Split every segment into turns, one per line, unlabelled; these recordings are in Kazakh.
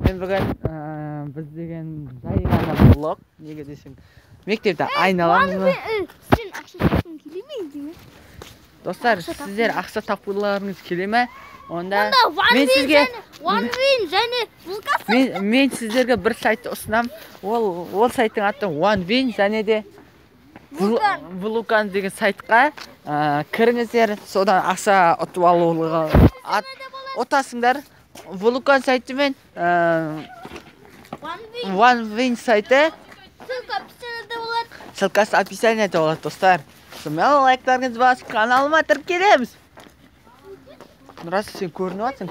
мен бүгін біз деген жай ғана влог, неге десең, мектепте айналамыз.
Сен ақша тапқың келе ме деймін?
Достар, сіздер ақша тапқыларыңыз келе ме? Онда мен сіздерге бір сайтты ұсынам. Ол сайттың аты OneWin және де Vulcan деген сайтқа кіріңіздер, содан ақша ұтып алуға ұтасыңдар. Vulcan сайты мен OneWin сайты ссылкасы описаниеде болады, достар. Сонымен лайктарыңыз басып, каналыма тіркелеміз. Нұрас, сен көрініп атсың?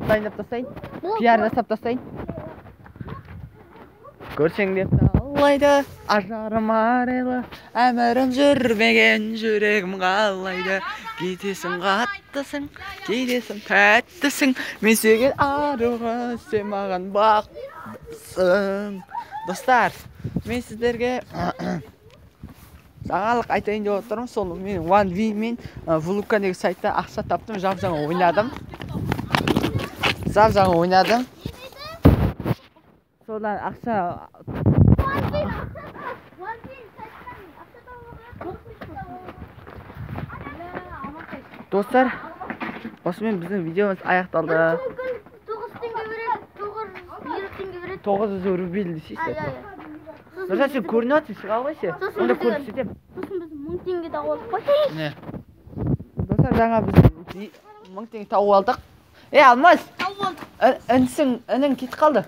Дайындап тастайын, пиар жасап тастайын. Көрсең деп алайды, ажарым арайлы, әмірім жүрмеген жүрегім қалайды. Кетесің қаттысың, кетесің тәттісің, мен сүйген арығы, сен маған бақсың. Достар, мен сіздерге жаңалық айтайын деп отырмын. Сол мен OneWin мен Vulcan деген сайтта ақша таптым, жап-жаңа ойнадым. Содан ақша достар, осымен біздің видеомыз аяқталды. 900 рубль десейші. Нұржан, сен көрініп атсың, шыға қойшы. Онда көрсетем.
Сосын біз 1000 теңге тауып алдық қой.
Не? Достар, жаңа біз 1000 теңге тауып алдық. Алмас!
Тауып алдық.
Інің кетіп қалды.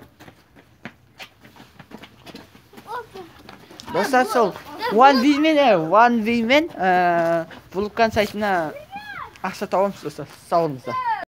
Достар, сол OneWin мен Vulcan сайтына ақша табамыз, достар. Сау болыңыздар.